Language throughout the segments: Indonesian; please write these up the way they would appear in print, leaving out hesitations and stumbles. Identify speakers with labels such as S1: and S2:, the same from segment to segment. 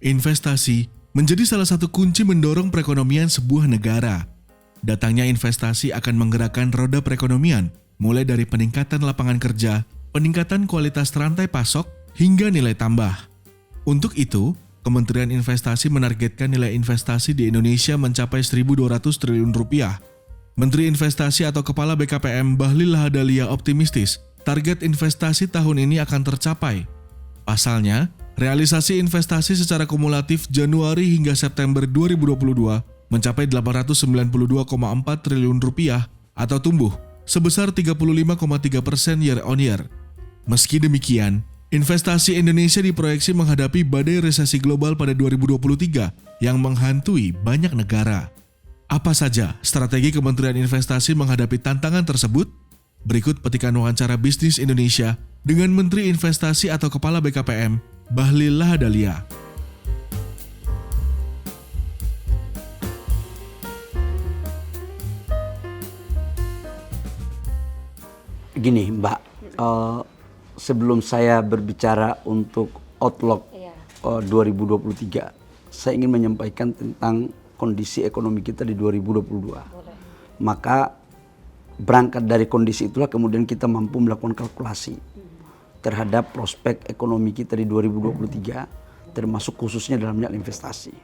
S1: Investasi menjadi salah satu kunci mendorong perekonomian sebuah negara. Datangnya investasi akan menggerakkan roda perekonomian, mulai dari peningkatan lapangan kerja, peningkatan kualitas rantai pasok, hingga nilai tambah. Untuk itu, Kementerian Investasi menargetkan nilai investasi di Indonesia mencapai 1.200 triliun rupiah. Menteri Investasi atau Kepala BKPM Bahlil Lahadalia optimistis target investasi tahun ini akan tercapai. Pasalnya, realisasi investasi secara kumulatif Januari hingga September 2022 mencapai 892,4 triliun rupiah atau tumbuh sebesar 35,3% year on year. Meski demikian, investasi Indonesia diproyeksi menghadapi badai resesi global pada 2023 yang menghantui banyak negara. Apa saja strategi Kementerian Investasi menghadapi tantangan tersebut? Berikut petikan wawancara bisnis Indonesia dengan Menteri Investasi atau Kepala BKPM, Bahlil Lahadalia.
S2: Gini Mbak, sebelum saya berbicara untuk outlook 2023, saya ingin menyampaikan tentang kondisi ekonomi kita di 2022. Maka berangkat dari kondisi itulah kemudian kita mampu melakukan kalkulasi terhadap prospek ekonomi kita di 2023, termasuk khususnya dalam hal investasi.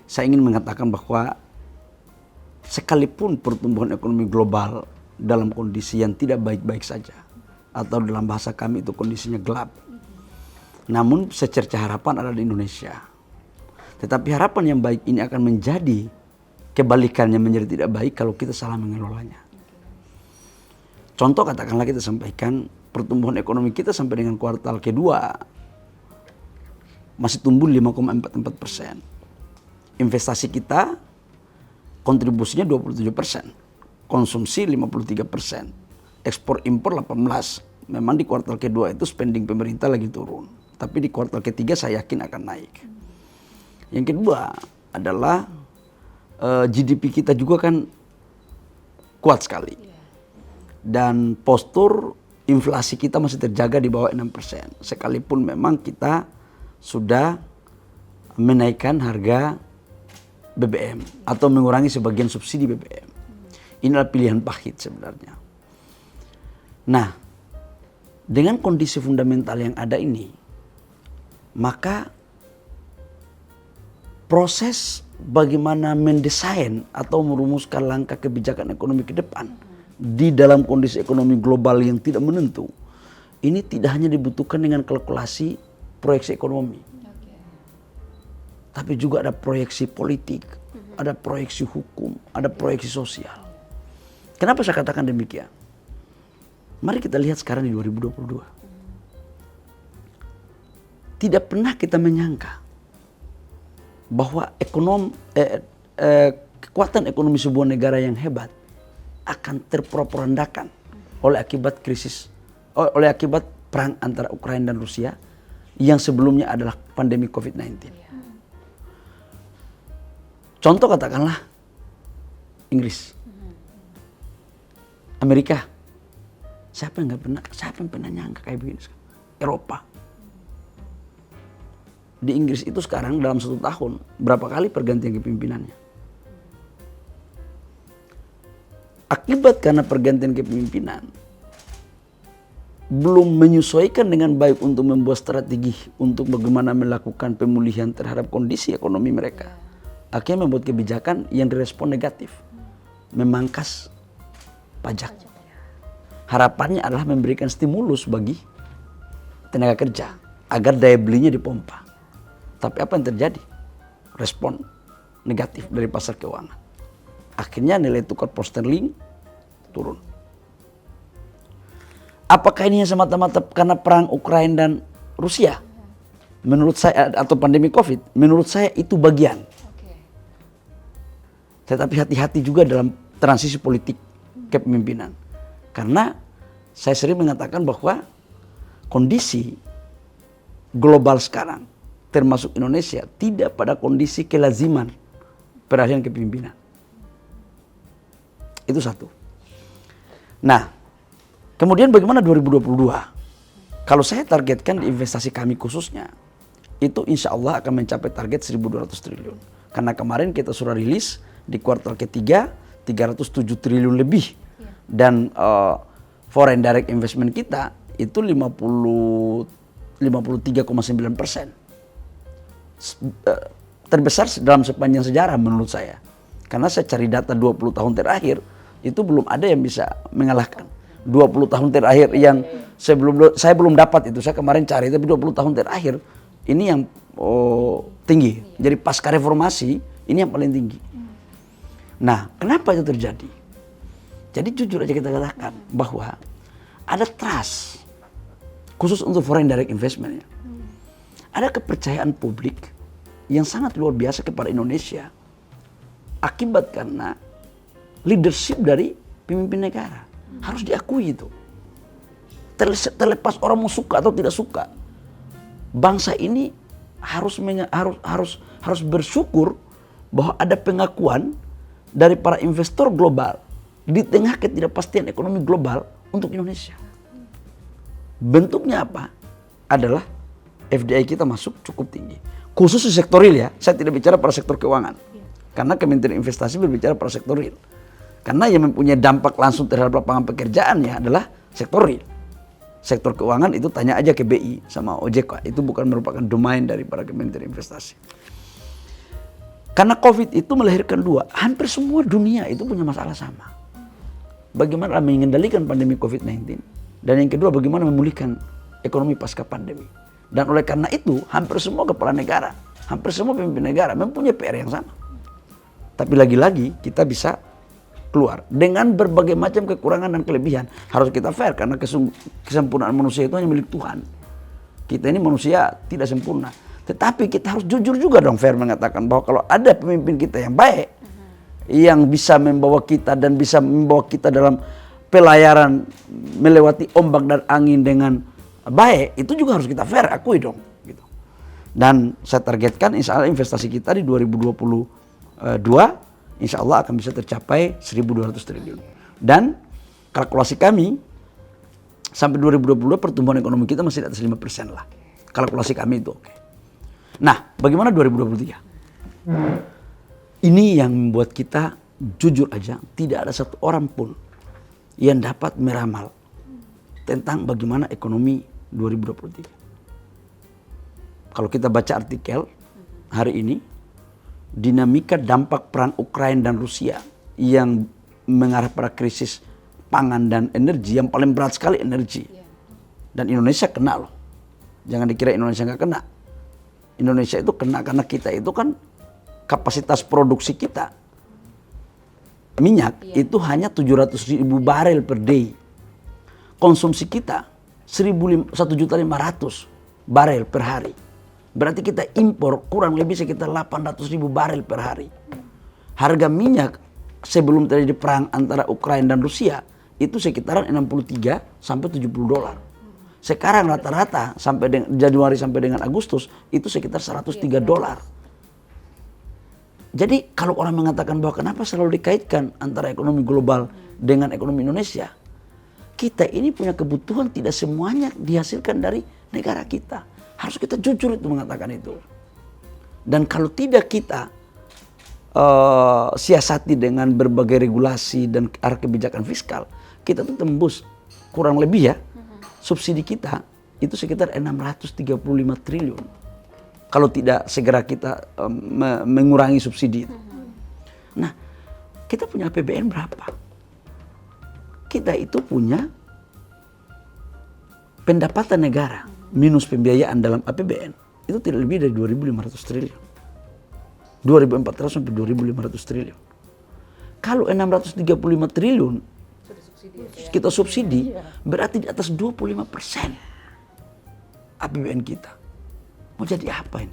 S2: Saya ingin mengatakan bahwa sekalipun pertumbuhan ekonomi global dalam kondisi yang tidak baik-baik saja, atau dalam bahasa kami itu kondisinya gelap, namun secerca harapan ada di Indonesia. Tetapi harapan yang baik ini akan menjadi kebalikannya, menjadi tidak baik kalau kita salah mengelolanya. Contoh katakanlah kita sampaikan pertumbuhan ekonomi kita sampai dengan kuartal kedua masih tumbuh 5,44%. Investasi kita kontribusinya 27%, konsumsi 53%, ekspor impor 18%. Memang di kuartal kedua itu spending pemerintah lagi turun, tapi di kuartal ketiga saya yakin akan naik. Yang kedua adalah GDP kita juga kan kuat sekali. Dan postur inflasi kita masih terjaga di bawah 6%. Sekalipun memang kita sudah menaikkan harga BBM atau mengurangi sebagian subsidi BBM. Inilah pilihan pahit sebenarnya. Nah, dengan kondisi fundamental yang ada ini, maka proses bagaimana mendesain atau merumuskan langkah kebijakan ekonomi ke depan di dalam kondisi ekonomi global yang tidak menentu, ini tidak hanya dibutuhkan dengan kalkulasi proyeksi ekonomi, tapi juga ada proyeksi politik, ada proyeksi hukum, ada proyeksi sosial. Kenapa saya katakan demikian? Mari kita lihat sekarang di 2022. Tidak pernah kita menyangka bahwa kekuatan ekonomi sebuah negara yang hebat akan terporak-porandakan oleh akibat perang antara Ukraina dan Rusia yang sebelumnya adalah pandemi COVID-19. Contoh katakanlah Inggris, Amerika. Siapa yang pernah nyangka kayak begini? Eropa. Di Inggris itu sekarang dalam 1 tahun berapa kali pergantian kepemimpinannya? Akibat karena pergantian kepemimpinan belum menyesuaikan dengan baik untuk membuat strategi untuk bagaimana melakukan pemulihan terhadap kondisi ekonomi mereka. Akhirnya membuat kebijakan yang direspon negatif, memangkas pajak. Harapannya adalah memberikan stimulus bagi tenaga kerja agar daya belinya dipompa. Tapi apa yang terjadi? Respon negatif dari pasar keuangan. Akhirnya nilai tukar pound sterling turun. Apakah ini semata-mata karena perang Ukraina dan Rusia? Menurut saya, atau pandemi COVID, menurut saya itu bagian. Tetapi hati-hati juga dalam transisi politik kepemimpinan. Karena saya sering mengatakan bahwa kondisi global sekarang, termasuk Indonesia, tidak pada kondisi kelaziman peralihan kepemimpinan. Itu satu. Nah, kemudian bagaimana 2022? Kalau saya targetkan di investasi kami khususnya, itu insya Allah akan mencapai target 1.200 triliun. Karena kemarin kita sudah rilis di kuartal ketiga 307 triliun lebih. Dan foreign direct investment kita itu 53,9%. Terbesar dalam sepanjang sejarah menurut saya. Karena saya cari data 20 tahun terakhir, itu belum ada yang bisa mengalahkan. 20 tahun terakhir yang saya belum dapat itu, saya kemarin cari, tapi 20 tahun terakhir ini yang tinggi. Jadi pasca reformasi ini yang paling tinggi. Nah, kenapa itu terjadi? Jadi jujur aja kita katakan bahwa ada trust khusus untuk foreign direct investment ya. Ada kepercayaan publik yang sangat luar biasa kepada Indonesia akibat karena leadership dari pemimpin negara. Harus diakui itu. Terlepas orang mau suka atau tidak suka, bangsa ini harus bersyukur bahwa ada pengakuan dari para investor global di tengah ketidakpastian ekonomi global untuk Indonesia. Bentuknya apa? Adalah FDI kita masuk cukup tinggi. Khusus di sektor real ya, saya tidak bicara pada sektor keuangan. Karena Kementerian Investasi berbicara pada sektor real. Karena yang mempunyai dampak langsung terhadap lapangan pekerjaannya adalah sektor real. Sektor keuangan itu tanya aja ke BI sama OJK, itu bukan merupakan domain daripada Kementerian Investasi. Karena COVID itu melahirkan dua, hampir semua dunia itu punya masalah sama. Bagaimana mengendalikan pandemi COVID-19, dan yang kedua bagaimana memulihkan ekonomi pasca pandemi. Dan oleh karena itu hampir semua kepala negara, hampir semua pemimpin negara mempunyai PR yang sama. Tapi lagi-lagi kita bisa keluar dengan berbagai macam kekurangan dan kelebihan. Harus kita fair karena kesempurnaan manusia itu hanya milik Tuhan. Kita ini manusia tidak sempurna. Tetapi kita harus jujur juga dong, fair mengatakan bahwa kalau ada pemimpin kita yang baik, yang bisa membawa kita dan bisa membawa kita dalam pelayaran melewati ombak dan angin dengan baik, itu juga harus kita fair akui dong. Gitu. Dan saya targetkan insya Allah investasi kita di 2022 insya Allah akan bisa tercapai 1.200 triliun. Dan kalkulasi kami sampai 2022 pertumbuhan ekonomi kita masih di atas 5% lah. Kalkulasi kami itu oke. Nah, bagaimana 2023? Ini yang membuat kita jujur aja tidak ada satu orang pun yang dapat meramal tentang bagaimana ekonomi 2023. Kalau kita baca artikel hari ini, dinamika dampak perang Ukraina dan Rusia yang mengarah pada krisis pangan dan energi yang paling berat sekali energi. Dan Indonesia kena loh. Jangan dikira Indonesia nggak kena. Indonesia itu kena karena kita itu kan kapasitas produksi kita minyak itu hanya 700.000 barel per day. Konsumsi kita 1.500.000 barel per hari. Berarti kita impor kurang lebih sekitar 800.000 barel per hari. Harga minyak sebelum terjadi perang antara Ukraina dan Rusia itu sekitaran 63 sampai 70 dolar. Sekarang rata-rata sampai Januari sampai dengan Agustus itu sekitar 103 dolar. Jadi kalau orang mengatakan bahwa kenapa selalu dikaitkan antara ekonomi global dengan ekonomi Indonesia, kita ini punya kebutuhan tidak semuanya dihasilkan dari negara kita. Harus kita jujur itu mengatakan itu. Dan kalau tidak kita siasati dengan berbagai regulasi dan arah kebijakan fiskal, kita tuh tembus kurang lebih ya subsidi kita itu sekitar 635 triliun. Kalau tidak segera kita mengurangi subsidi itu. Nah, kita punya APBN berapa? Kita itu punya pendapatan negara minus pembiayaan dalam APBN itu tidak lebih dari 2.500 triliun. 2.400 sampai 2.500 triliun. Kalau 635 triliun kita subsidi, berarti di atas 25% APBN kita. Mau jadi apa ini?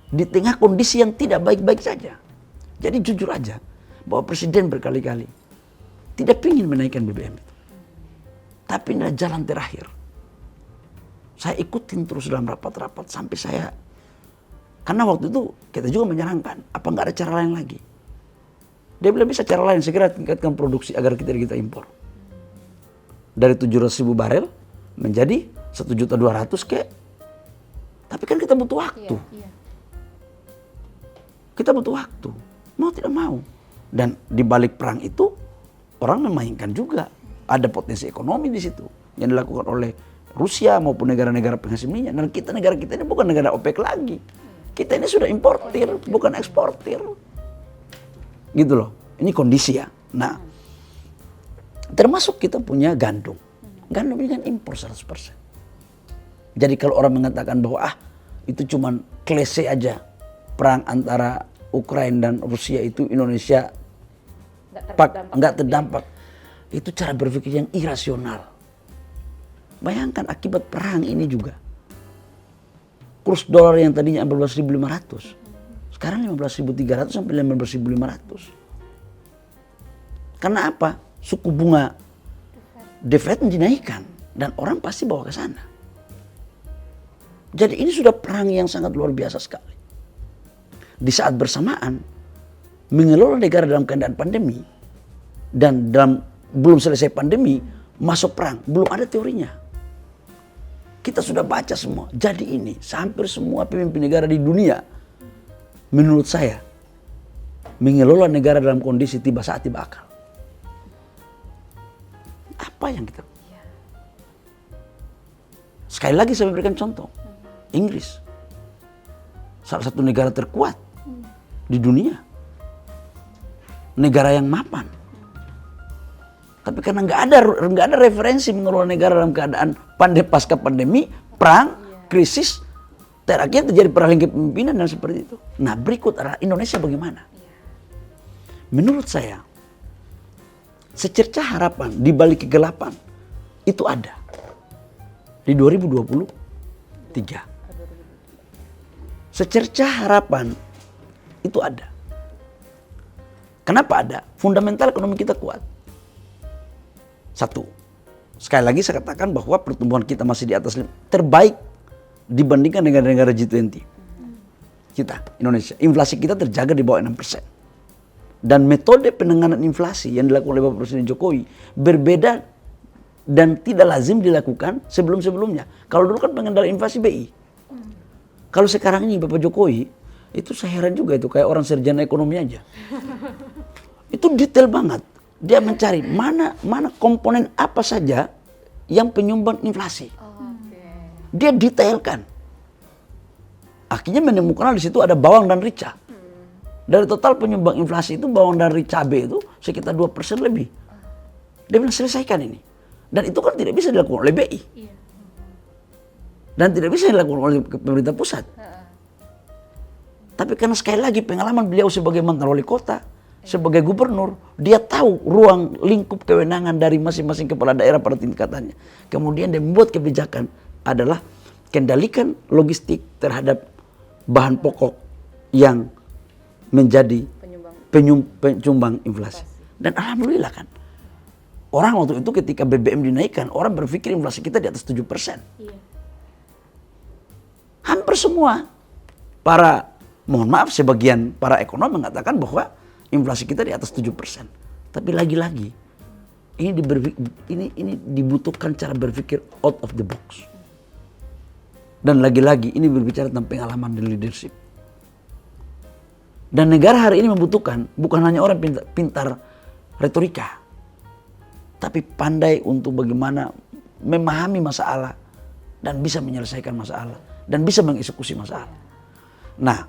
S2: Di tengah kondisi yang tidak baik-baik saja. Jadi jujur aja bahwa Presiden berkali-kali tidak ingin menaikkan BBM itu. Tapi ini adalah jalan terakhir. Saya ikutin terus dalam rapat-rapat sampai saya, karena waktu itu kita juga menyarankan, apa nggak ada cara lain lagi? Dia bilang bisa cara lain, segera tingkatkan produksi agar kita impor. Dari 700.000 barel menjadi 1.200.000 ke. Tapi kan kita butuh waktu.
S3: Iya.
S2: Kita butuh waktu. Mau tidak mau. Dan di balik perang itu orang memainkan juga. Ada potensi ekonomi di situ yang dilakukan oleh Rusia maupun negara-negara penghasil minyak. Dan negara kita ini bukan negara OPEC lagi. Kita ini sudah importir, bukan eksportir. Gitu loh. Ini kondisi ya. Nah, termasuk kita punya gandum. Gandum ini kan impor 100%. Jadi kalau orang mengatakan bahwa itu cuma klise aja. Perang antara Ukraina dan Rusia itu Indonesia nggak terdampak. Itu cara berpikir yang irasional. Bayangkan akibat perang ini juga. Kurs dolar yang tadinya 14.500. Sekarang 15.300 sampai 15.500. Karena apa? Suku bunga The Fed dinaikkan. Dan orang pasti bawa ke sana. Jadi ini sudah perang yang sangat luar biasa sekali. Di saat bersamaan, mengelola negara dalam keadaan pandemi. Dan belum selesai pandemi, masuk perang. Belum ada teorinya. Kita sudah baca semua. Jadi ini, hampir semua pemimpin negara di dunia, menurut saya, mengelola negara dalam kondisi tiba saat tiba akal. Apa yang kita... Sekali lagi saya memberikan contoh. Inggris. Salah satu negara terkuat di dunia. Negara yang mapan. Tapi karena nggak ada referensi mengelola negara dalam keadaan pasca pandemi, perang, krisis, terakhir terjadi peralihan kepemimpinan dan seperti itu. Nah, berikut adalah Indonesia bagaimana? Menurut saya, secercah harapan di balik kegelapan itu ada di 2023. Secercah harapan itu ada. Kenapa ada? Fundamental ekonomi kita kuat. Satu, sekali lagi saya katakan bahwa pertumbuhan kita masih di atas terbaik dibandingkan negara-negara G20. Kita, Indonesia, inflasi kita terjaga di bawah 6%. Dan metode penanganan inflasi yang dilakukan oleh Bapak Presiden Jokowi berbeda dan tidak lazim dilakukan sebelum-sebelumnya. Kalau dulu kan pengendalian inflasi BI. Kalau sekarang ini Bapak Jokowi, itu saya heran juga itu kayak orang sarjana ekonomi aja. Itu detail banget. Dia mencari mana komponen apa saja yang penyumbang inflasi. Dia detailkan. Akhirnya menemukan di situ ada bawang dan rica. Dari total penyumbang inflasi itu bawang dan cabai itu sekitar 2% lebih. Dia bilang selesaikan ini. Dan itu kan tidak bisa dilakukan oleh BI. Dan tidak bisa dilakukan oleh pemerintah pusat. Tapi karena sekali lagi pengalaman beliau sebagai mantan wali kota, sebagai gubernur, dia tahu ruang lingkup kewenangan dari masing-masing kepala daerah pada tingkatannya. Kemudian dia membuat kebijakan adalah kendalikan logistik terhadap bahan pokok yang menjadi penyumbang inflasi. Dan alhamdulillah kan, orang waktu itu ketika BBM dinaikkan, orang berpikir inflasi kita di atas 7%. Hampir semua mohon maaf, sebagian para ekonom mengatakan bahwa inflasi kita di atas 7%. Tapi lagi-lagi, ini dibutuhkan cara berpikir out of the box. Dan lagi-lagi, ini berbicara tentang pengalaman dan leadership. Dan negara hari ini membutuhkan bukan hanya orang pintar retorika, tapi pandai untuk bagaimana memahami masalah dan bisa menyelesaikan masalah dan bisa mengeksekusi masalah. Nah,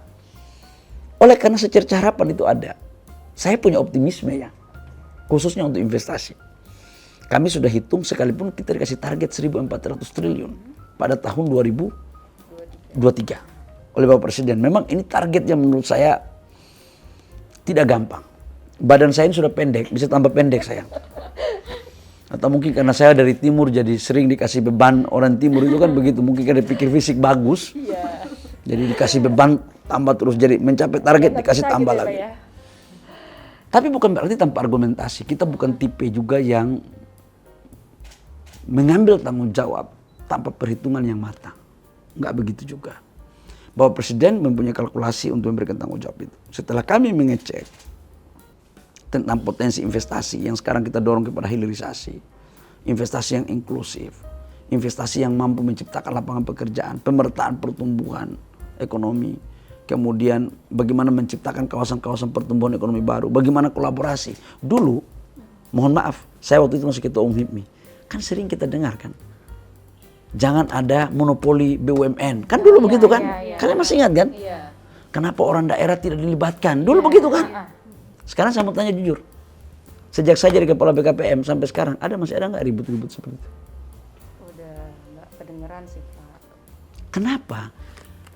S2: oleh karena secercah harapan itu ada, saya punya optimisme ya, khususnya untuk investasi. Kami sudah hitung sekalipun kita dikasih target 1.400 triliun pada tahun 2023 oleh Bapak Presiden. Memang ini target yang menurut saya tidak gampang. Badan saya ini sudah pendek, bisa tambah pendek sayang. Atau mungkin karena saya dari timur jadi sering dikasih beban. Orang timur itu kan begitu, mungkin karena pikir fisik bagus. Jadi dikasih beban tambah terus, jadi mencapai target dikasih tambah gitu lagi. Tapi bukan berarti tanpa argumentasi. Kita bukan tipe juga yang mengambil tanggung jawab tanpa perhitungan yang matang. Enggak begitu juga. Bapak Presiden mempunyai kalkulasi untuk memberikan tanggung jawab itu. Setelah kami mengecek tentang potensi investasi yang sekarang kita dorong kepada hilirisasi, investasi yang inklusif, investasi yang mampu menciptakan lapangan pekerjaan, pemerataan pertumbuhan ekonomi, kemudian bagaimana menciptakan kawasan-kawasan pertumbuhan ekonomi baru, bagaimana kolaborasi. Dulu, mohon maaf, saya waktu itu masih ketua umum HIPMI, kan sering kita dengar kan, jangan ada monopoli BUMN, kan dulu begitu kan? Kalian masih ingat kan? Kenapa orang daerah tidak dilibatkan? Dulu begitu kan? Sekarang saya mau tanya jujur, sejak saya jadi kepala BKPM sampai sekarang, masih ada nggak ribut-ribut seperti itu?
S3: Udah nggak kedengeran sih Pak.
S2: Kenapa?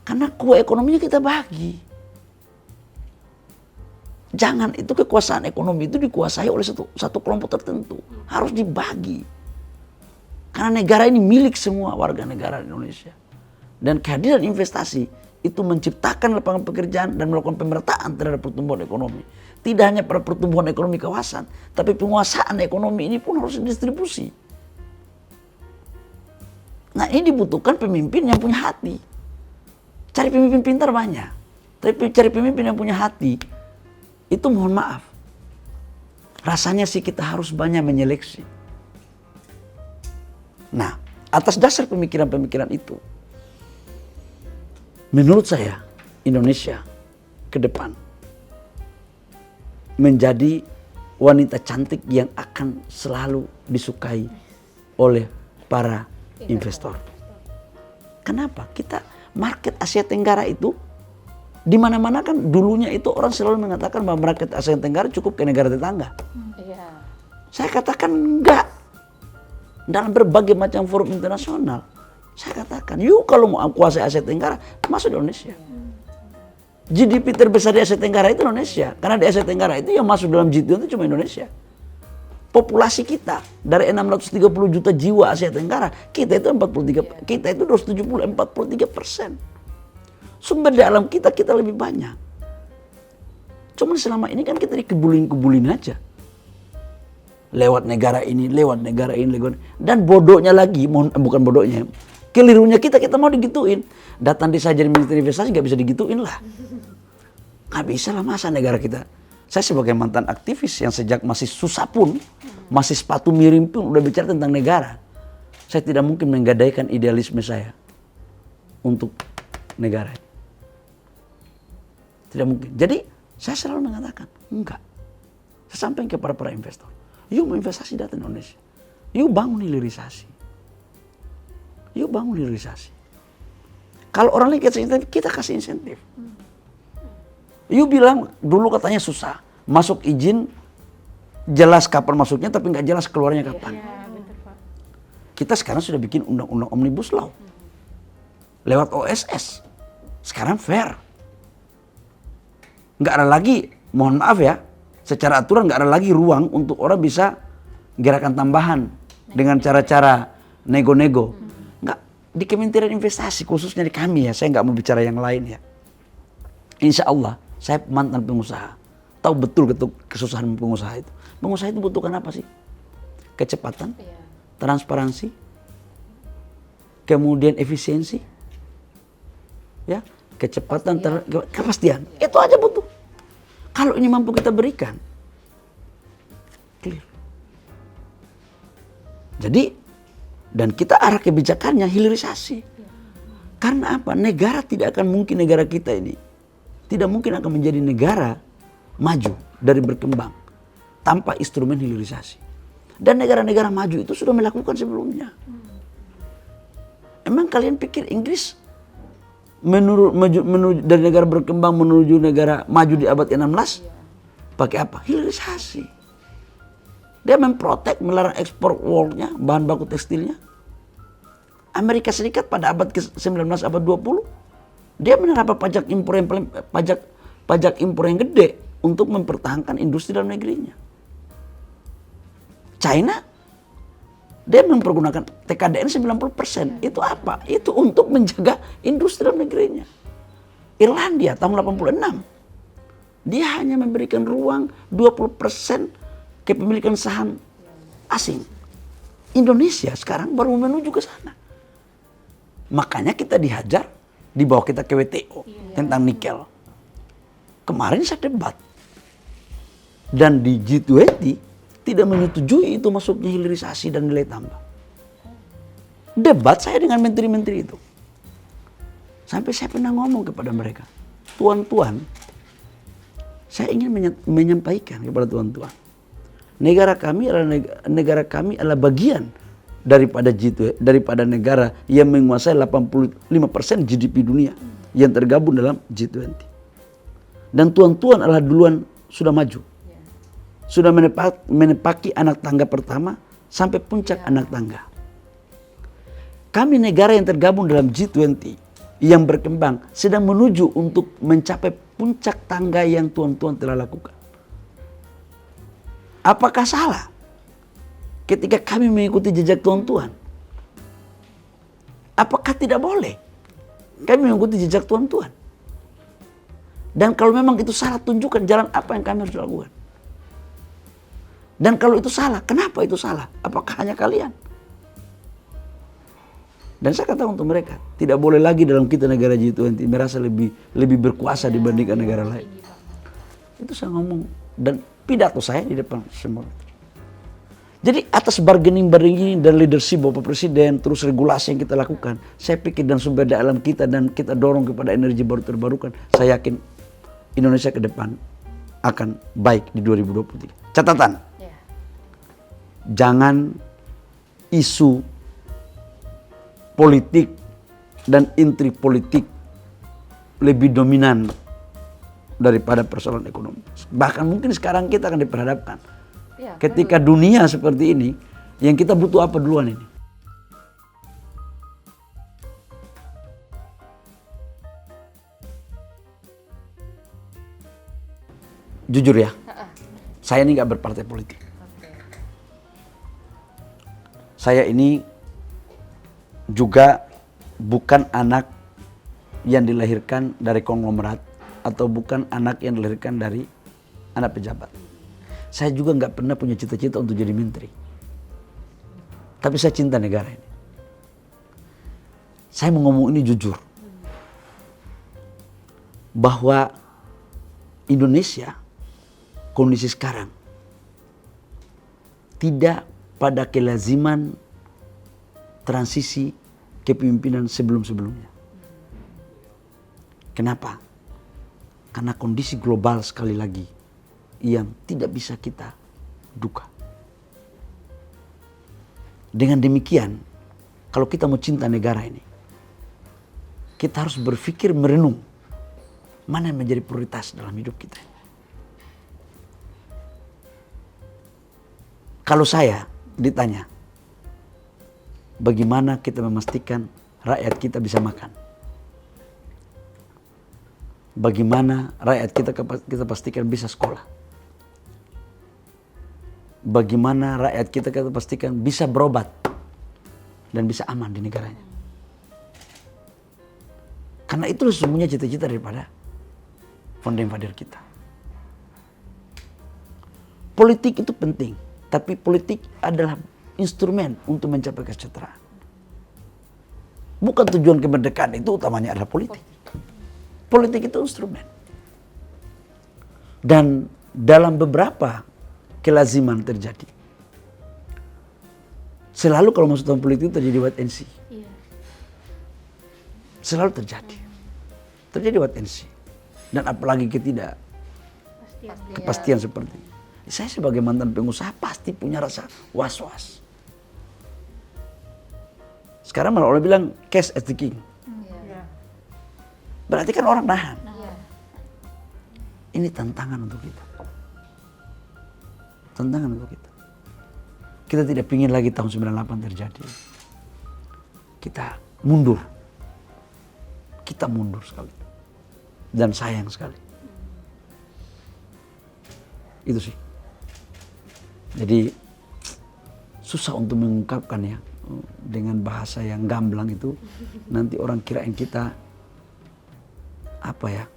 S2: Karena kue ekonominya kita bagi. Jangan itu kekuasaan ekonomi itu dikuasai oleh satu kelompok tertentu. Harus dibagi. Karena negara ini milik semua warga negara Indonesia. Dan kehadiran investasi itu menciptakan lapangan pekerjaan dan melakukan pemerataan terhadap pertumbuhan ekonomi. Tidak hanya pada pertumbuhan ekonomi kawasan, tapi penguasaan ekonomi ini pun harus didistribusi. Nah, ini dibutuhkan pemimpin yang punya hati. Cari pemimpin pintar banyak, tapi cari pemimpin yang punya hati, itu mohon maaf, rasanya sih kita harus banyak menyeleksi. Nah, atas dasar pemikiran-pemikiran itu, menurut saya Indonesia ke depan menjadi wanita cantik yang akan selalu disukai oleh para investor. Kenapa? Kita market Asia Tenggara itu di mana-mana kan dulunya itu orang selalu mengatakan bahwa market Asia Tenggara cukup ke negara tetangga. Saya katakan enggak. Dalam berbagai macam forum internasional, saya katakan, yuk kalau mau kuasai Asia Tenggara, masuk Indonesia. GDP terbesar di Asia Tenggara itu Indonesia. Karena di Asia Tenggara itu yang masuk dalam G20 itu cuma Indonesia. Populasi kita dari 630 juta jiwa Asia Tenggara, kita itu 43%. Sumber daya alam kita lebih banyak. Cuma selama ini kan kita dikebulin aja. Lewat negara ini. Dan bodohnya lagi, bukan bodohnya, kelirunya kita mau digituin. Datang di saya jadi Menteri Investasi gak bisa digituin lah. Gak bisa lah, masa negara kita. Saya sebagai mantan aktivis yang sejak masih susah pun, masih sepatu miring pun udah bicara tentang negara. Saya tidak mungkin menggadaikan idealisme saya untuk negara. Tidak mungkin. Jadi saya selalu mengatakan, enggak. Saya sampaikan kepada para investor, yuk investasi data Indonesia. Yuk bangun hilirisasi. Kalau orang lain kasih insentif, kita kasih insentif. Yuk bilang, dulu katanya susah. Masuk izin, jelas kapan masuknya, tapi nggak jelas keluarnya kapan. Kita sekarang sudah bikin undang-undang Omnibus Law. Lewat OSS. Sekarang fair. Nggak ada lagi, mohon maaf ya, secara aturan nggak ada lagi ruang untuk orang bisa gerakan tambahan dengan cara-cara nego-nego. Nggak, di Kementerian Investasi khususnya di kami ya, saya nggak mau bicara yang lain ya. Insya Allah, saya mantan pengusaha. Tahu betul kesusahan pengusaha itu. Pengusaha itu butuhkan apa sih? Kecepatan, transparansi, kemudian efisiensi, ya, kecepatan, kepastian. Itu aja butuh. Kalau ini mampu kita berikan, clear. Jadi, dan kita arah kebijakannya hilirisasi. Karena apa? Negara tidak akan mungkin, negara kita ini tidak mungkin akan menjadi negara maju dari berkembang tanpa instrumen hilirisasi. Dan negara-negara maju itu sudah melakukan sebelumnya. Emang kalian pikir Inggris menuju dari negara berkembang menuju negara maju di abad ke-16 pakai apa? Hilirisasi. Dia memprotek, melarang ekspor woolnya, bahan baku tekstilnya. Amerika Serikat pada abad ke-19, abad 20, dia menerapkan pajak impor yang gede untuk mempertahankan industri dalam negerinya. China, dia mempergunakan TKDN 90%. Itu apa? Itu untuk menjaga industri dalam negerinya. Irlandia tahun 86, dia hanya memberikan ruang 20% kepemilikan saham asing. Indonesia sekarang baru menuju ke sana. Makanya kita dihajar, dibawa kita ke WTO tentang nikel. Kemarin saya debat. Dan di G20 tidak menyetujui itu masuknya hilirisasi dan nilai tambah. Debat saya dengan menteri-menteri itu. Sampai saya pernah ngomong kepada mereka, tuan-tuan, saya ingin menyampaikan kepada tuan-tuan, negara kami adalah bagian daripada negara yang menguasai 85% GDP dunia yang tergabung dalam G20. Dan tuan-tuan adalah duluan sudah maju. Sudah menepaki anak tangga pertama sampai puncak anak tangga. Kami negara yang tergabung dalam G20 yang berkembang sedang menuju untuk mencapai puncak tangga yang tuan-tuan telah lakukan. Apakah salah ketika kami mengikuti jejak tuan-tuan? Apakah tidak boleh kami mengikuti jejak tuan-tuan? Dan kalau memang itu salah, tunjukkan jalan apa yang kami harus lakukan. Dan kalau itu salah, kenapa itu salah? Apakah hanya kalian? Dan saya katakan untuk mereka, tidak boleh lagi dalam kita negara G20 merasa lebih berkuasa dibandingkan negara lain. Itu saya ngomong dan pidato saya di depan semua. Jadi atas bargaining dan leadership Bapak Presiden, terus regulasi yang kita lakukan, saya pikir dan sumber daya alam kita dan kita dorong kepada energi baru terbarukan, saya yakin Indonesia ke depan akan baik di 2023. Catatan, jangan isu politik dan intrik politik lebih dominan daripada persoalan ekonomi. Bahkan mungkin sekarang kita akan diperhadapkan. Ketika dunia seperti ini, yang kita butuh apa duluan ini? Jujur ya, saya ini gak berpartai politik. Saya ini juga bukan anak yang dilahirkan dari konglomerat atau bukan anak yang dilahirkan dari anak pejabat. Saya juga nggak pernah punya cita-cita untuk jadi menteri. Tapi saya cinta negara ini. Saya mau ngomong ini jujur. Bahwa Indonesia kondisi sekarang tidak pada kelaziman transisi kepemimpinan sebelum-sebelumnya. Kenapa? Karena kondisi global sekali lagi yang tidak bisa kita duga. Dengan demikian, kalau kita mau cinta negara ini, kita harus berpikir merenung mana yang menjadi prioritas dalam hidup kita. Kalau saya ditanya, bagaimana kita memastikan rakyat kita bisa makan? Bagaimana rakyat kita pastikan bisa sekolah? Bagaimana rakyat kita pastikan bisa berobat dan bisa aman di negaranya? Karena itu sesungguhnya cita-cita daripada founding father kita. Politik itu penting, tapi politik adalah instrumen untuk mencapai kesejahteraan. Bukan tujuan kemerdekaan itu utamanya adalah politik. Politik itu instrumen. Dan dalam beberapa kelaziman terjadi. Selalu kalau masuk tahun politik terjadi wait and see. Selalu terjadi. Terjadi wait and see. Dan apalagi kepastian seperti ini. Saya sebagai mantan pengusaha pasti punya rasa was-was. Sekarang malah orang bilang cash as the king. Berarti kan orang nahan. Ini tantangan untuk kita. Tantangan untuk kita. Kita tidak ingin lagi tahun 98 terjadi. Kita mundur. Kita mundur sekali. Dan sayang sekali. Itu sih. Jadi susah untuk mengungkapkan ya. Dengan bahasa yang gamblang itu. Nanti orang kirain kita apa ya?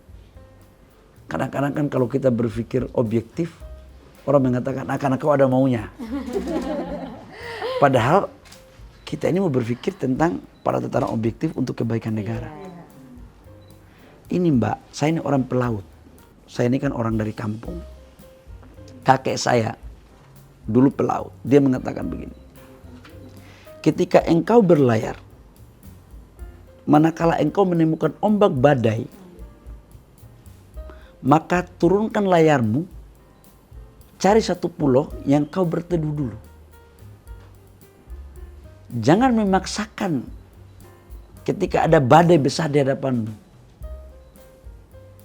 S2: Kadang-kadang kan kalau kita berpikir objektif, orang mengatakan karena kau ada maunya. Padahal kita ini mau berpikir tentang pada tataran objektif untuk kebaikan negara. Ini Mbak, saya ini orang pelaut. Saya ini kan orang dari kampung. Kakek saya dulu pelaut. Dia mengatakan begini. ketika engkau berlayar, manakala engkau menemukan ombak badai, maka turunkan layarmu, cari satu pulau yang kau berteduh dulu. Jangan memaksakan ketika ada badai besar di hadapanmu.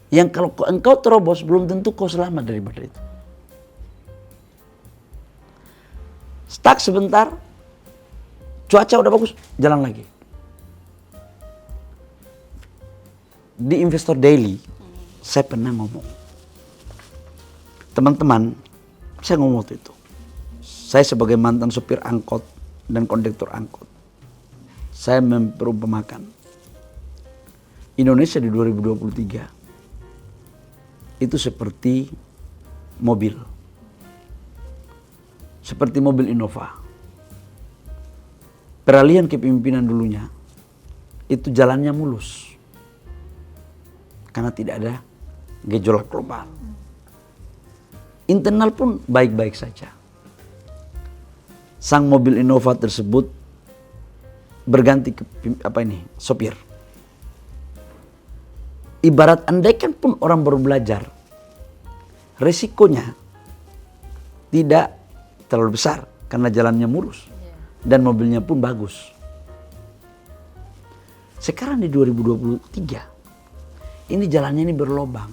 S2: Yang kalau engkau terobos, belum tentu kau selamat dari badai itu. Stuck sebentar, cuaca udah bagus, jalan lagi. Di Investor Daily, saya pernah ngomong. Teman-teman, saya ngomong waktu itu. Saya sebagai mantan supir angkot dan kondektur angkot, saya memperumpamakan Indonesia di 2023 itu seperti mobil. Seperti mobil Innova. Peralihan kepemimpinan dulunya itu jalannya mulus. Karena tidak ada gejolak global. Internal pun baik-baik saja. Sang mobil Innova tersebut berganti ke sopir. Ibarat andaikan pun orang baru belajar, resikonya tidak terlalu besar karena jalannya mulus dan mobilnya pun bagus. Sekarang di 2023 ini jalannya ini berlobang.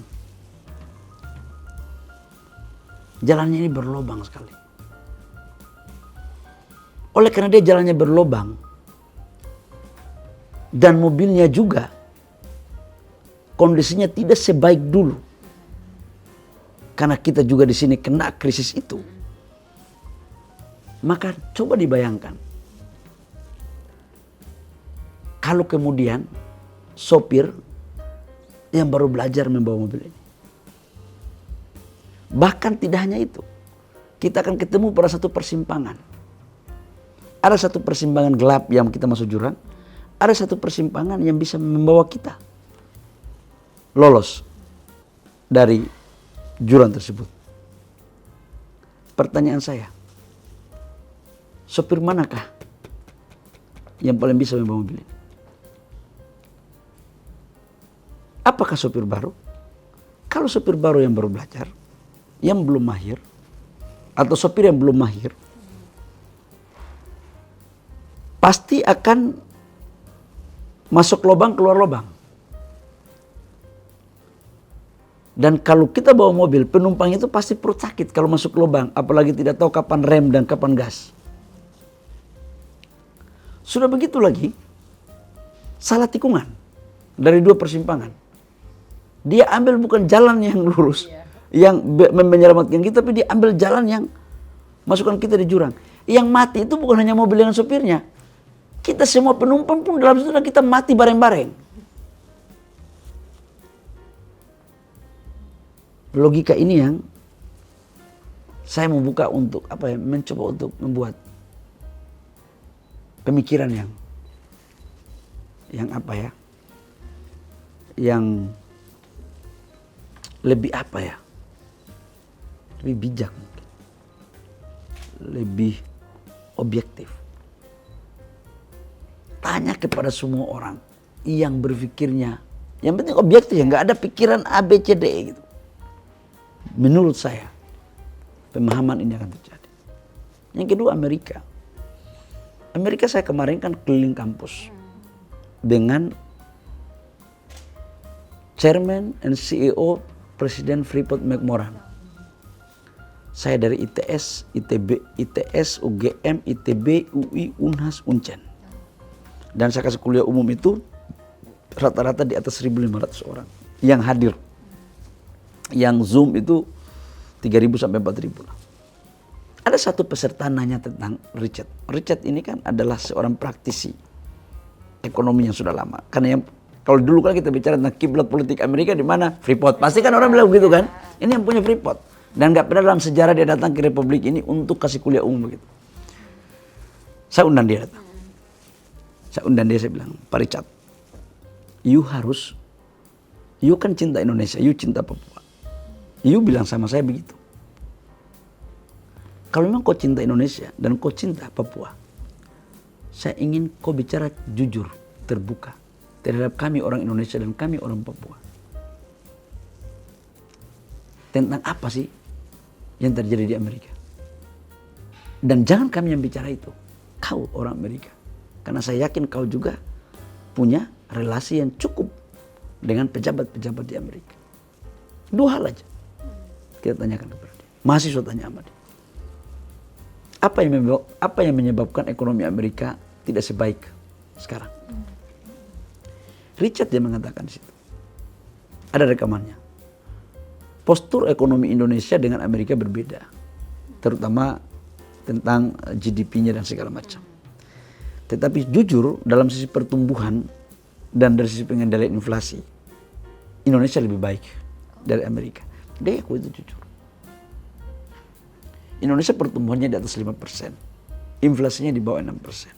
S2: Jalannya ini berlobang sekali. Oleh karena dia jalannya berlobang dan mobilnya juga kondisinya tidak sebaik dulu. Karena kita juga di sini kena krisis itu. Maka coba dibayangkan. Kalau kemudian sopir yang baru belajar membawa mobil ini. Bahkan tidak hanya itu. Kita akan ketemu pada satu persimpangan. Ada satu persimpangan gelap yang kita masuk jurang. Ada satu persimpangan yang bisa membawa kita lolos dari jurang tersebut. Pertanyaan saya, sopir manakah yang paling bisa membawa mobil ini? Apakah sopir baru? Kalau sopir baru yang baru belajar, yang belum mahir, atau sopir yang belum mahir, pasti akan masuk lubang, keluar lubang. Dan kalau kita bawa mobil, penumpang itu pasti perut sakit kalau masuk lubang. Apalagi tidak tahu kapan rem dan kapan gas. Sudah begitu lagi, salah tikungan dari dua persimpangan. Dia ambil bukan jalan yang lurus, yang menyelamatkan kita, tapi dia ambil jalan yang masukkan kita di jurang. Yang mati itu bukan hanya mobil dengan sopirnya. Kita semua penumpang pun dalam situ kita mati bareng-bareng. Logika ini yang saya membuka untuk mencoba untuk membuat pemikiran yang lebih lebih bijak, lebih objektif. Tanya kepada semua orang yang berpikirnya, yang penting objektif ya, nggak ada pikiran A, B, C, D gitu. Menurut saya, pemahaman ini akan terjadi. Yang kedua, Amerika. Amerika saya kemarin kan keliling kampus dengan Chairman and CEO Presiden Freeport McMoran. Saya dari ITS, ITB, ITS, UGM, ITB, UI, Unhas, Uncen. Dan saya kasih kuliah umum itu rata-rata di atas 1.500 orang yang hadir. Yang Zoom itu 3.000 sampai 4.000 lah. Ada satu peserta nanya tentang Richard. Richard ini kan adalah seorang praktisi ekonomi yang sudah lama. Karena yang kalau dulu kan kita bicara tentang kiblat politik Amerika di mana? Freeport. Pasti kan orang bilang begitu kan? Ini yang punya Freeport. Dan nggak pernah dalam sejarah dia datang ke Republik ini untuk kasih kuliah umum begitu. Saya undang dia datang. Saya bilang, Pak Richard, you kan cinta Indonesia, you cinta Papua. You bilang sama saya begitu. Kalau memang kau cinta Indonesia dan kau cinta Papua, saya ingin kau bicara jujur, terbuka terhadap kami orang Indonesia dan kami orang Papua. Tentang apa sih yang terjadi di Amerika? Dan jangan kami yang bicara itu, kau orang Amerika. Karena saya yakin kau juga punya relasi yang cukup dengan pejabat-pejabat di Amerika. 2 hal aja kita tanyakan kepada dia. Mahasiswa tanya sama dia. Apa yang menyebabkan ekonomi Amerika tidak sebaik sekarang? Richard dia mengatakan di situ. Ada rekamannya. Postur ekonomi Indonesia dengan Amerika berbeda. Terutama tentang GDP-nya dan segala macam. Tetapi jujur dalam sisi pertumbuhan dan dari sisi pengendalian inflasi, Indonesia lebih baik dari Amerika. Dia aku itu jujur. Indonesia pertumbuhannya di atas 5%. Inflasinya di bawah 6%.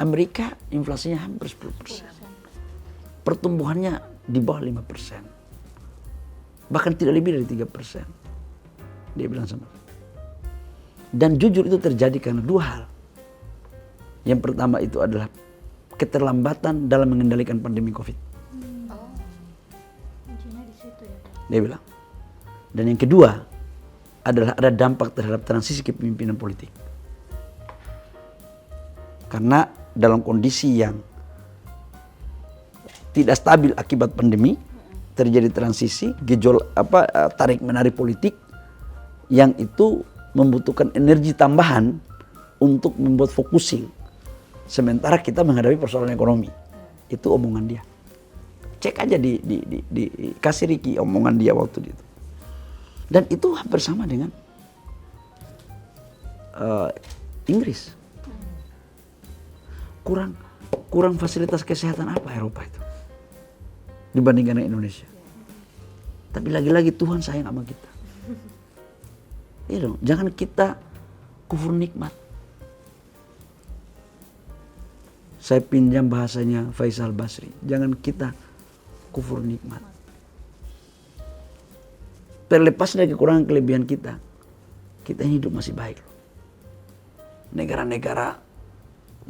S2: Amerika inflasinya hampir 10%. Pertumbuhannya di bawah 5%. Bahkan tidak lebih dari 3%. Dia bilang sama saya. Dan jujur itu terjadi karena 2 hal. Yang pertama itu adalah keterlambatan dalam mengendalikan pandemi COVID.
S3: Kuncinya di situ ya, Pak.
S2: Dia bilang. Dan yang kedua adalah ada dampak terhadap transisi kepemimpinan politik. Karena dalam kondisi yang tidak stabil akibat pandemi, terjadi transisi, tarik menarik politik yang itu membutuhkan energi tambahan untuk membuat focusing. Sementara kita menghadapi persoalan ekonomi. Itu omongan dia. Cek aja di kasih Ricky omongan dia waktu itu. Dan itu hampir sama dengan Inggris. Kurang fasilitas kesehatan apa Eropa itu dibandingkan dengan Indonesia. Tapi lagi-lagi Tuhan sayang sama kita. Iya dong, jangan kita kufur nikmat. Saya pinjam bahasanya Faisal Basri. Jangan kita kufur nikmat. Terlepas dari kekurangan kelebihan kita hidup masih baik loh. Negara-negara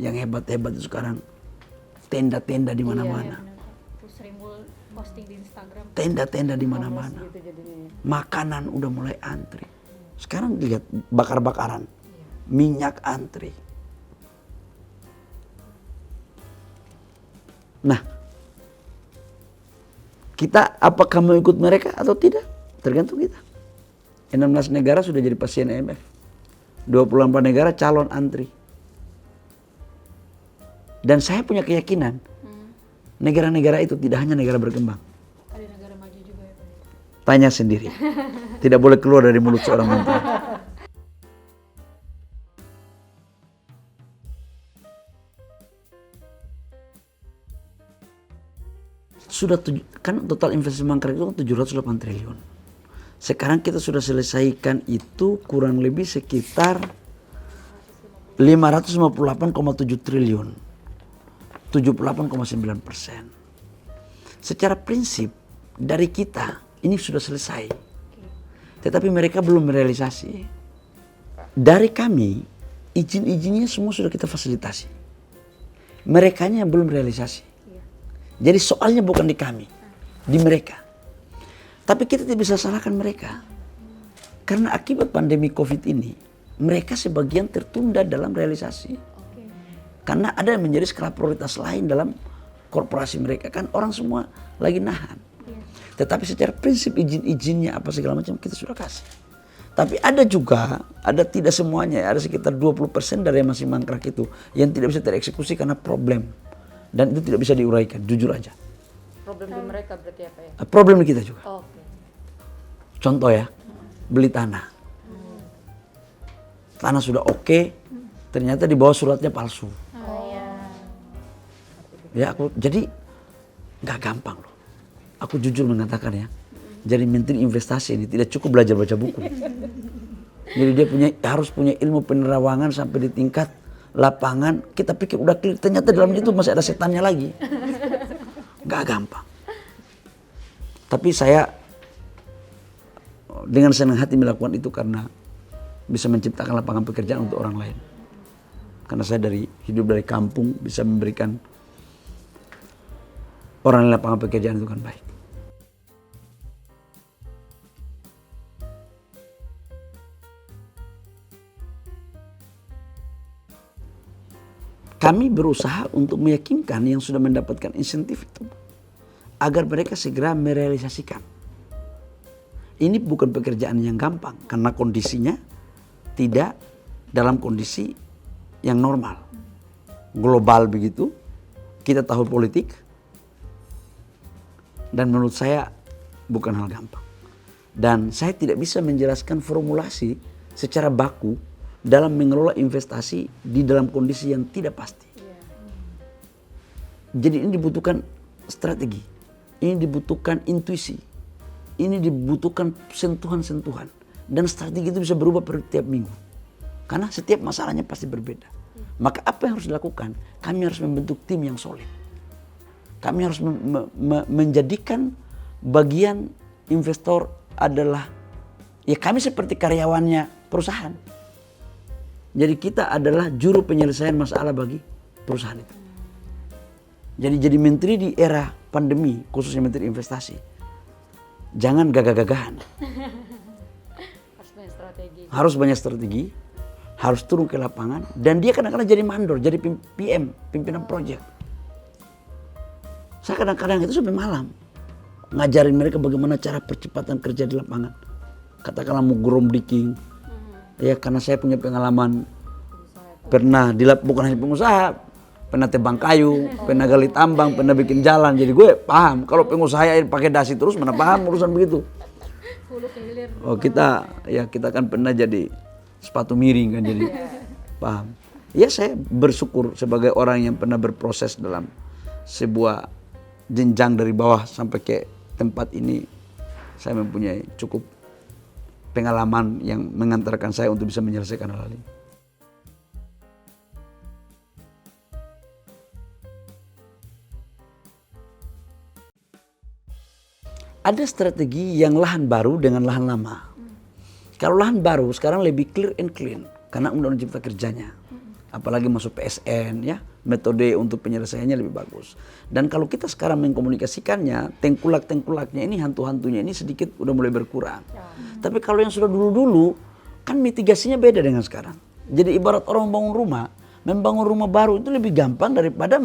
S2: yang hebat-hebat itu sekarang tenda-tenda di mana-mana.
S3: Iya, terus sering posting di Instagram.
S2: Tenda-tenda di mana-mana.
S3: Gitu jadinya.
S2: Makanan udah mulai antri. Sekarang lihat bakar-bakaran. Minyak antri. Nah, kita apakah mau ikut mereka atau tidak? Tergantung kita. 16 negara sudah jadi pasien IMF. 24 negara calon antri. Dan saya punya keyakinan negara-negara itu tidak hanya negara berkembang.
S3: Ada negara maju juga ya, Pak.
S2: Tanya sendiri. Tidak boleh keluar dari mulut seorang menteri. Kan total investasi mangkrak itu 708 triliun. Sekarang kita sudah selesaikan itu kurang lebih sekitar 558,7 triliun. 78,9%. Secara prinsip dari kita ini sudah selesai. Tetapi mereka belum merealisasi. Dari kami izin-izinnya semua sudah kita fasilitasi. Merekanya belum realisasi. Jadi soalnya bukan di kami, di mereka. Tapi kita tidak bisa salahkan mereka. Karena akibat pandemi COVID ini, mereka sebagian tertunda dalam realisasi. Karena ada yang menjadi skala prioritas lain dalam korporasi mereka. Kan orang semua lagi nahan. Tetapi secara prinsip izin-izinnya apa segala macam kita sudah kasih. Tapi ada juga, ada tidak semuanya, ada sekitar 20% dari yang masih mangkrak itu yang tidak bisa tereksekusi karena problem. Dan itu tidak bisa diuraikan, jujur aja.
S3: Problem di mereka berarti apa ya?
S2: Problem di kita juga.
S3: Oke.
S2: Contoh ya, beli tanah. Tanah sudah oke, ternyata di bawah suratnya palsu. Ya jadi nggak gampang loh. Aku jujur mengatakan ya, jadi menteri investasi ini tidak cukup belajar baca buku. Jadi dia harus punya ilmu penerawangan sampai di tingkat lapangan. Kita pikir udah clear, ternyata dalamnya itu masih ada setannya lagi. Nggak gampang. Tapi saya dengan senang hati melakukan itu karena bisa menciptakan lapangan pekerjaan untuk orang lain. Karena saya hidup dari kampung, bisa memberikan orang yang lapangan pekerjaan itu kan baik. Kami berusaha untuk meyakinkan yang sudah mendapatkan insentif itu agar mereka segera merealisasikan. Ini bukan pekerjaan yang gampang karena kondisinya tidak dalam kondisi yang normal. Global begitu, kita tahu politik, dan menurut saya bukan hal gampang. Dan saya tidak bisa menjelaskan formulasi secara baku dalam mengelola investasi di dalam kondisi yang tidak pasti. Jadi ini dibutuhkan strategi, ini dibutuhkan intuisi, ini dibutuhkan sentuhan-sentuhan. Dan strategi itu bisa berubah per tiap minggu. Karena setiap masalahnya pasti berbeda. Maka apa yang harus dilakukan? Kami harus membentuk tim yang solid. Kami harus menjadikan bagian investor adalah, ya kami seperti karyawannya perusahaan. Jadi kita adalah juru penyelesaian masalah bagi perusahaan itu. Jadi menteri di era pandemi, khususnya menteri investasi, jangan gagah-gagahan. Harus banyak strategi, harus turun ke lapangan, dan dia kadang-kadang jadi mandor, jadi PM, pimpinan proyek. Saya kadang-kadang itu sampai malam ngajarin mereka bagaimana cara percepatan kerja di lapangan. Katakanlah mau groundbreaking, ya karena saya punya pengalaman pernah bukan hanya pengusaha, pernah tebang kayu, pernah gali tambang, pernah bikin jalan. Jadi gue paham kalau pengusaha pakai dasi terus mana paham urusan begitu. Oh kita kan pernah jadi sepatu miring kan, jadi paham. Ya saya bersyukur sebagai orang yang pernah berproses dalam sebuah jenjang dari bawah sampai ke tempat ini. Saya mempunyai cukup pengalaman yang mengantarkan saya untuk bisa menyelesaikan hal ini. Ada strategi yang lahan baru dengan lahan lama. Kalau lahan baru sekarang lebih clear and clean karena Undang-Undang Cipta Kerjanya. Apalagi masuk PSN ya, metode untuk penyelesaiannya lebih bagus. Dan kalau kita sekarang mengkomunikasikannya, tengkulak-tengkulaknya ini, hantu-hantunya ini sedikit udah mulai berkurang. Tapi kalau yang sudah dulu-dulu kan mitigasinya beda dengan sekarang. Jadi ibarat orang membangun rumah baru itu lebih gampang daripada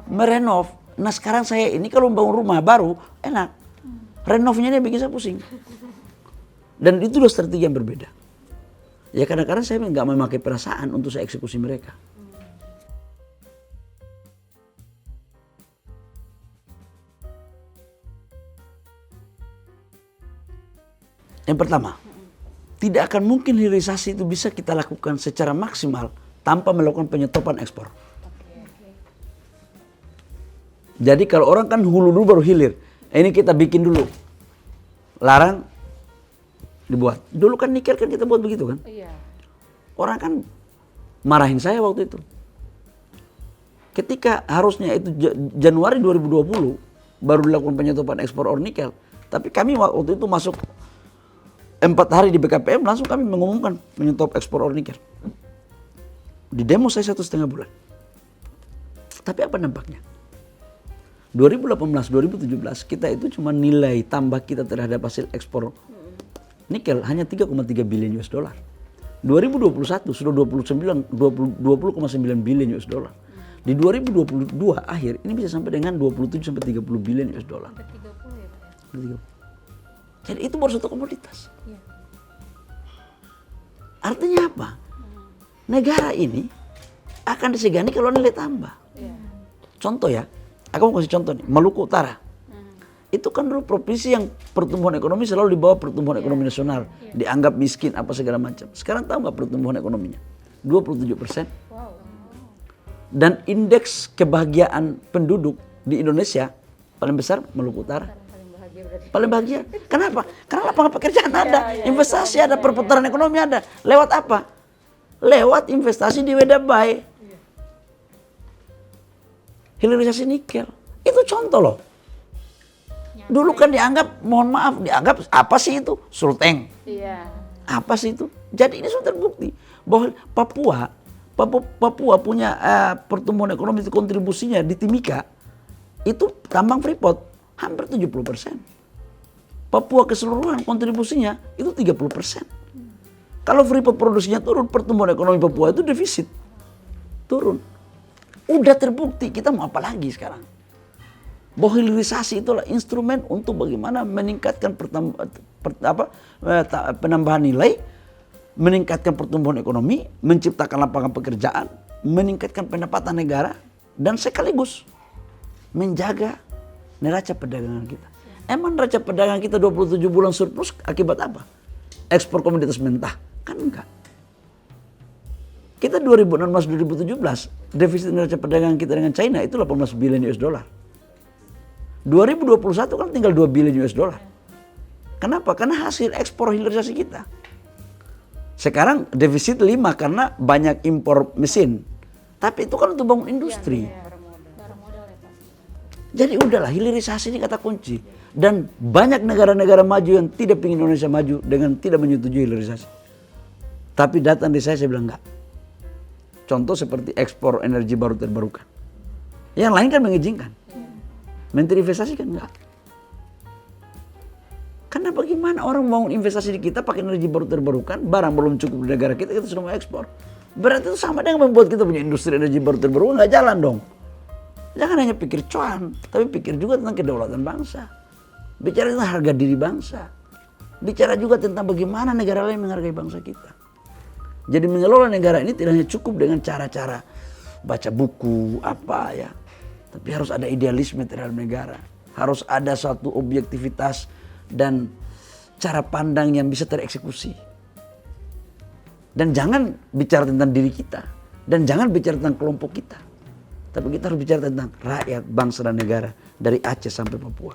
S2: merenov. Nah sekarang saya ini kalau membangun rumah baru enak. Renovnya ini bikin saya pusing. Dan itu adalah strategi yang berbeda. Ya kadang-kadang saya nggak memakai perasaan untuk saya eksekusi mereka. Yang pertama, tidak akan mungkin hilirisasi itu bisa kita lakukan secara maksimal tanpa melakukan penyetopan ekspor. Jadi kalau orang kan hulu dulu baru hilir. Ini kita bikin dulu. Larang dibuat. Dulu kan nikel kan kita buat begitu kan? Iya. Orang kan marahin saya waktu itu. Ketika harusnya itu Januari 2020 baru dilakukan penyetopan ekspor ore nikel. Tapi kami waktu itu masuk 4 hari di BKPM langsung kami mengumumkan menyetop ekspor ore nikel. Di demo saya 1,5 bulan. Tapi apa nampaknya? 2018-2017 kita itu cuma nilai tambah kita terhadap hasil ekspor nikel hanya 3,3 billion US dollar. 2021 sudah 20,9 billion US dollar. Di 2022 akhir ini bisa sampai dengan 27 sampai 30 billion US dollar. 30 ya Pak. Jadi itu baru satu komoditas. Ya. Artinya apa? Negara ini akan disegani kalau nilai tambah. Ya. Contoh ya, aku mau kasih contoh nih, Maluku Utara. Itu kan dulu provinsi yang pertumbuhan ekonomi selalu di bawah pertumbuhan ekonomi nasional. Dianggap miskin apa segala macam. Sekarang tahu nggak pertumbuhan ekonominya? 27%. Wow. Dan indeks kebahagiaan penduduk di Indonesia paling besar Maluku Utara. Paling bahagia. Kenapa? Karena lapangan pekerjaan ada, investasi ada, perputaran ekonomi ada. Lewat apa? Lewat investasi di Wedabai. Hilirisasi nikel. Itu contoh loh. Dulu kan dianggap, mohon maaf, dianggap apa sih itu? Sulteng. Iya. Apa sih itu? Jadi ini sudah terbukti bahwa Papua Papua punya pertumbuhan ekonomi itu kontribusinya di Timika itu tambang Freeport hampir 70%. Papua keseluruhan kontribusinya itu 30%. Kalau Freeport produksinya turun, pertumbuhan ekonomi Papua itu defisit. Turun. Udah terbukti, kita mau apa lagi sekarang? Bahwa hilirisasi itulah instrumen untuk bagaimana meningkatkan penambahan nilai, meningkatkan pertumbuhan ekonomi, menciptakan lapangan pekerjaan, meningkatkan pendapatan negara, dan sekaligus menjaga neraca perdagangan kita. Emang neraca perdagangan kita 27 bulan surplus akibat apa? Ekspor komoditas mentah? Kan enggak. Kita 2016-2017 defisit neraca perdagangan kita dengan China itu 18 billion US dollar. 2021 kan tinggal 2 billion US dollar. Kenapa? Karena hasil ekspor hilirisasi kita. Sekarang defisit 5 karena banyak impor mesin. Tapi itu kan untuk bangun industri.
S3: Barang modal ya Pak.
S2: Jadi udahlah, hilirisasi ini kata kunci. Dan banyak negara-negara maju yang tidak ingin Indonesia maju dengan tidak menyetujui hilirisasi. Tapi datang di saya bilang enggak. Contoh seperti ekspor energi baru terbarukan. Yang lain kan mengizinkan. Menteri investasi kan enggak. Karena bagaimana orang membangun investasi di kita pakai energi baru terbarukan, barang belum cukup di negara kita, kita sudah mau ekspor. Berarti itu sama dengan membuat kita punya industri energi baru terbarukan, nggak jalan dong. Jangan hanya pikir cuan, tapi pikir juga tentang kedaulatan bangsa. Bicara tentang harga diri bangsa. Bicara juga tentang bagaimana negara lain menghargai bangsa kita. Jadi mengelola negara ini tidak hanya cukup dengan cara-cara baca buku, apa ya. Tapi harus ada idealisme terhadap negara. Harus ada suatu objektivitas dan cara pandang yang bisa tereksekusi. Dan jangan bicara tentang diri kita. Dan jangan bicara tentang kelompok kita. Tapi kita harus bicara tentang rakyat, bangsa dan negara. Dari Aceh sampai Papua.